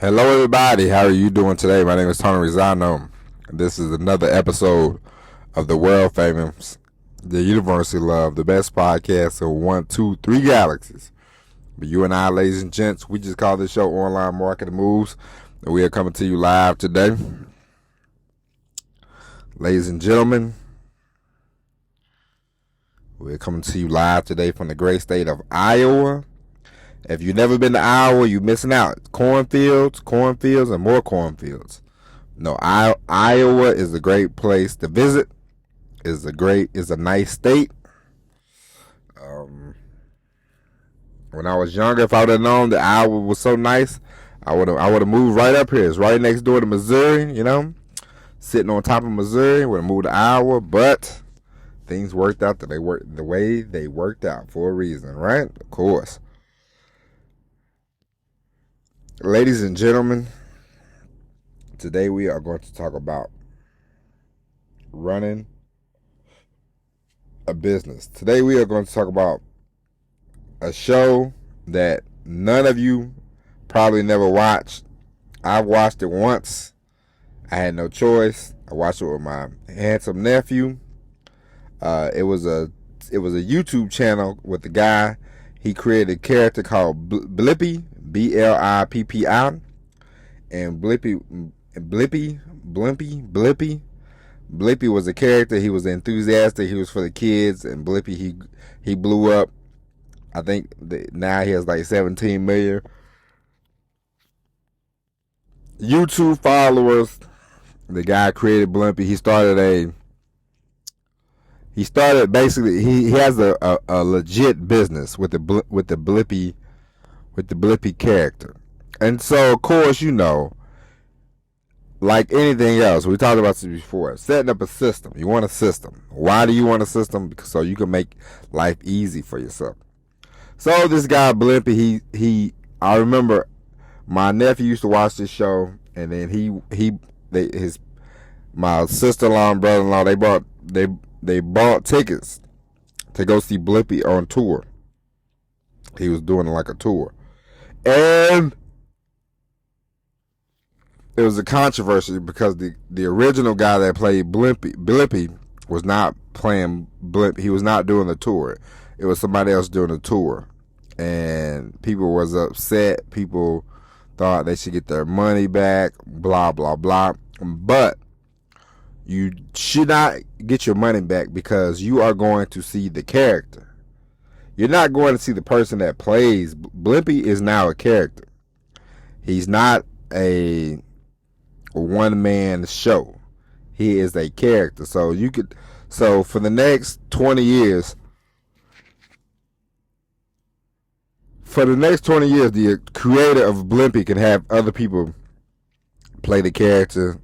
Hello, everybody. How are you doing today? My name is Tony Rizano. This is another episode of the world famous, the universally loved, the best podcast of 1, 2, 3 galaxies. But you and I, ladies and gents, we just call this show Online Marketing Moves, and we are coming to you live today. Ladies and gentlemen, we're coming to you live today from the great state of Iowa. If you've never been to Iowa, you're missing out. Cornfields, and more cornfields. No, Iowa is a great place to visit. Is a nice state. When I was younger, if I would have known that Iowa was so nice, I would have moved right up here. It's right next door to Missouri, sitting on top of Missouri. Would have moved to Iowa, but things worked out the way they worked out for a reason, right? Of course. Ladies and gentlemen, today we are going to talk about running a business. Today we are going to talk about a show that none of you probably never watched. I've watched it once. I had no choice. I watched it with my handsome nephew. It was a YouTube channel with the guy. He created a character called Blippi, Blippi, and Blippi was a character. He was enthusiastic. He was for the kids, and Blippi he blew up. I think now he has like 17 million YouTube followers. The guy created Blippi. He has a legit business with the Blippi character. And so, of course, like anything else, we talked about this before, setting up a system. You want a system. Why do you want a system? Because so you can make life easy for yourself. So this guy Blippi, I remember my nephew used to watch this show, and then my sister-in-law and brother-in-law, they bought tickets to go see Blippi on tour. He was doing like a tour. And it was a controversy because the original guy that played Blippi was not playing Blippi. He was not doing the tour. It was somebody else doing the tour. And people was upset. People thought they should get their money back, blah, blah, blah. But you should not get your money back because you are going to see the character. You're not going to see the person that plays. Blippi is now a character. He's not a one-man show. He is a character. So for the next 20 years, the creator of Blippi can have other people play the character,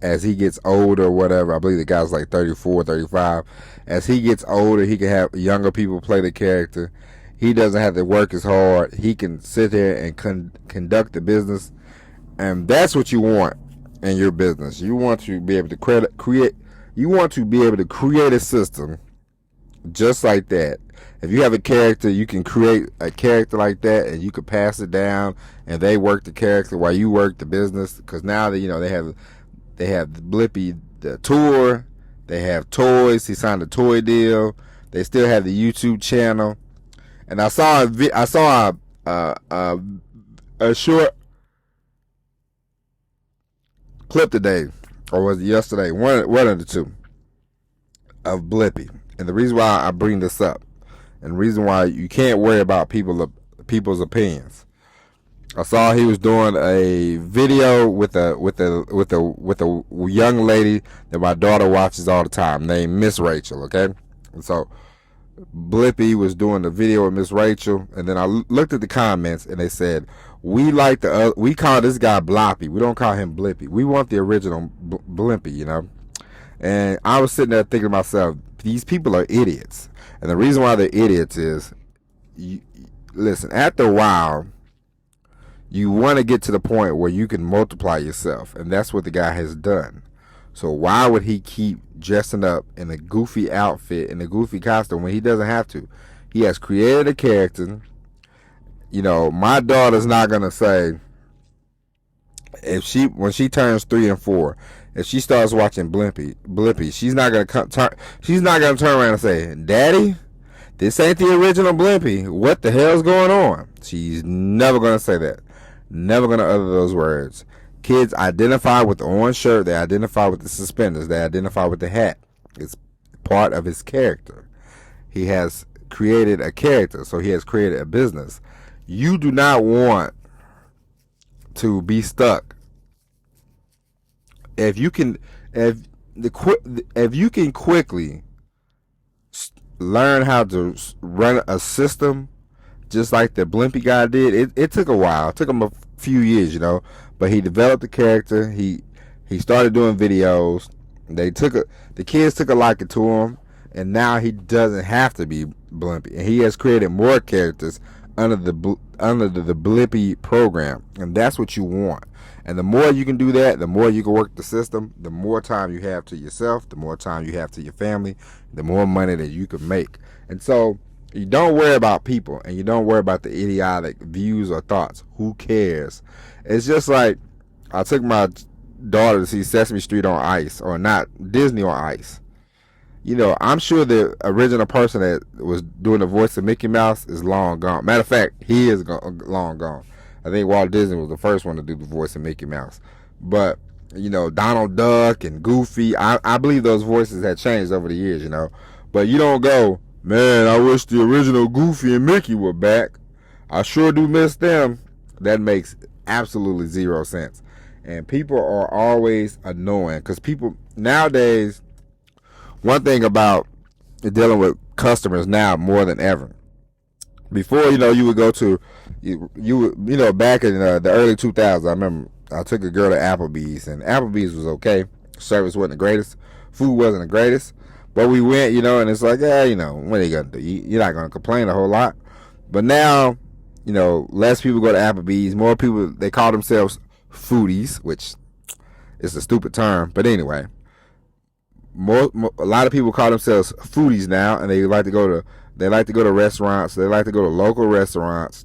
as he gets older or whatever. I believe the guy's like 34, 35. As he gets older, he can have younger people play the character. He doesn't have to work as hard. He can sit there and conduct the business. And that's what you want in your business. You want to be able to create a system just like that. If you have a character, you can create a character like that, and you can pass it down, and they work the character while you work the business. Because now that they have the Blippi, the tour, they have toys. He signed a toy deal. They still have the YouTube channel, and I saw a short clip today, or was it yesterday? One of the two of Blippi. And the reason why I bring this up, and the reason why you can't worry about people's opinions. I saw he was doing a video with a young lady that my daughter watches all the time, named Miss Rachel. Okay, and so Blippi was doing the video with Miss Rachel, and then I looked at the comments, and they said we call this guy Blippi. We don't call him Blippi. We want the original Blippi, And I was sitting there thinking to myself, these people are idiots. And the reason why they're idiots is, listen, after a while, you want to get to the point where you can multiply yourself. And that's what the guy has done. So why would he keep dressing up in a goofy outfit, in a goofy costume, when he doesn't have to? He has created a character. My daughter's not going to say, when she turns 3 and 4, if she starts watching Blippi, she's not gonna turn around and say, "Daddy, this ain't the original Blippi. What the hell's going on?" She's never gonna say that. Never gonna utter those words. Kids identify with the orange shirt. They identify with the suspenders. They identify with the hat. It's part of his character. He has created a character, so he has created a business. You do not want to be stuck. If you can quickly learn how to run a system just like the Blippi guy did, it took a while. It took him a few years, but he developed the character. He started doing videos. The kids took a liking to him, and now he doesn't have to be Blippi, and he has created more characters under the Blippi program, and that's what you want. And the more you can do that, the more you can work the system, the more time you have to yourself, the more time you have to your family, the more money that you can make. And so you don't worry about people, and you don't worry about the idiotic views or thoughts. Who cares? It's just like I took my daughter to see Sesame Street on ice, or not, Disney on ice. I'm sure the original person that was doing the voice of Mickey Mouse is long gone. Matter of fact, he is long gone. I think Walt Disney was the first one to do the voice of Mickey Mouse. But, Donald Duck and Goofy, I believe those voices had changed over the years, But you don't go, "Man, I wish the original Goofy and Mickey were back. I sure do miss them." That makes absolutely zero sense. And people are always annoying, because people nowadays, one thing about dealing with customers now more than ever. Before, you would go to, back in the early 2000s, I remember I took a girl to Applebee's, and Applebee's was okay. Service wasn't the greatest. Food wasn't the greatest. But we went, and it's like, what are you going to do? You're not going to complain a whole lot. But now, less people go to Applebee's. More people, they call themselves foodies, which is a stupid term. But anyway, a lot of people call themselves foodies now, and they like to go to restaurants. They like to go to local restaurants.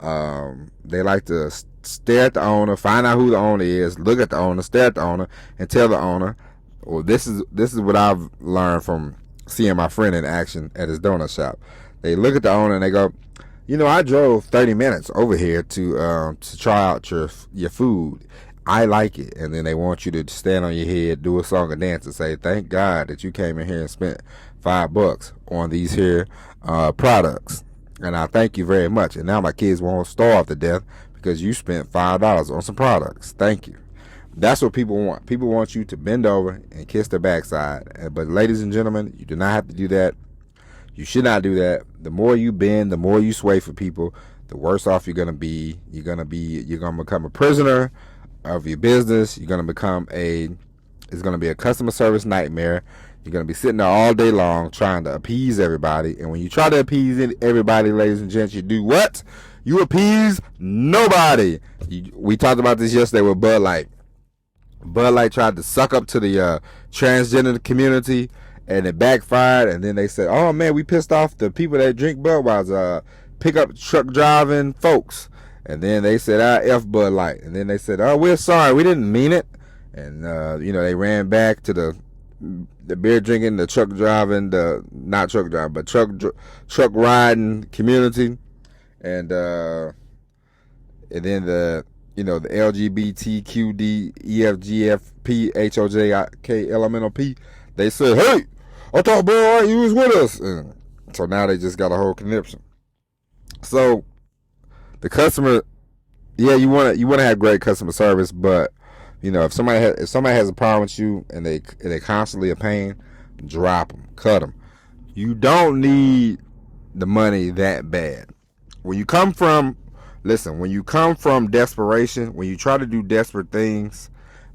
They like to stare at the owner, find out who the owner is, look at the owner, stare at the owner, and tell the owner. Well, this is what I've learned from seeing my friend in action at his donut shop. They look at the owner and they go, I drove 30 minutes over here to try out your food. I like it. And then they want you to stand on your head, do a song and dance, and say, "Thank God that you came in here and spent $5 on these here products. And I thank you very much. And now my kids won't starve to death because you spent $5 on some products. Thank you." That's what people want. People want you to bend over and kiss their backside. But ladies and gentlemen, you do not have to do that. You should not do that. The more you bend, the more you sway for people, the worse off you're going to be. You're going to become a prisoner of your business. It's going to be a customer service nightmare. You're going to be sitting there all day long trying to appease everybody. And when you try to appease everybody, ladies and gents, you do what? You appease nobody. We talked about this yesterday with Bud Light. Bud Light tried to suck up to the transgender community, and it backfired. And then they said, "Oh man, we pissed off the people that drink Budweiser, pickup truck driving folks." And then they said, "F Bud Light." And then they said, "Oh, we're sorry, we didn't mean it." And they ran back to the beer drinking, the truck driving, not truck driving, but truck riding community, and then the LGBTQD EFGFP HOJK LMNOP, they said, "Hey, I thought Bud Light, you was with us." And so now they just got a whole conniption. So the customer, you want to have great customer service, but if somebody has a problem with you and they constantly a pain, drop them, cut them. You don't need the money that bad. When you come from desperation, when you try to do desperate things,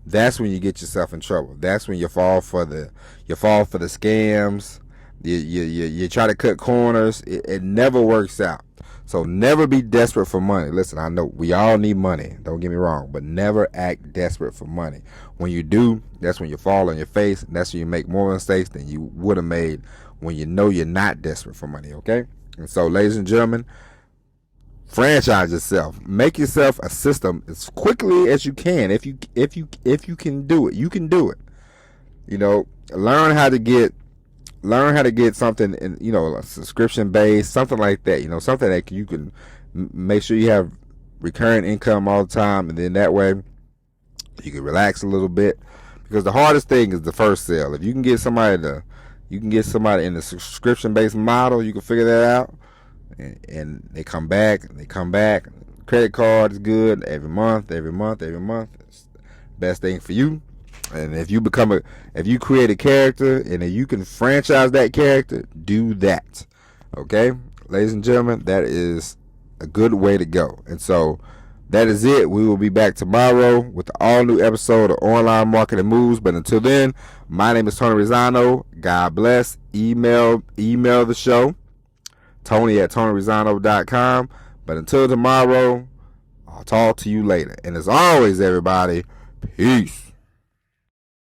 that's when you get yourself in trouble. That's when you fall for the scams. You try to cut corners. It never works out. So never be desperate for money. Listen, I know we all need money. Don't get me wrong, but never act desperate for money. When you do, that's when you fall on your face. And that's when you make more mistakes than you would have made when you know you're not desperate for money. Okay? And so, ladies and gentlemen, franchise yourself. Make yourself a system as quickly as you can. If you can do it, you can do it. You know, learn how to get something in, you know, a subscription based, something like that. You know, something that you can make sure you have recurring income all the time, and then that way you can relax a little bit. Because the hardest thing is the first sale. If you can get somebody in the subscription based model, you can figure that out. And they come back. Credit card is good every month. It's the best thing for you. And if you create a character and if you can franchise that character, do that. Okay, ladies and gentlemen, that is a good way to go. And so that is it. We will be back tomorrow with the all new episode of Online Marketing Moves. But until then, my name is Tony Rizzano. God bless. Email the show, Tony@TonyRizzano.com. But until tomorrow, I'll talk to you later. And as always, everybody, peace.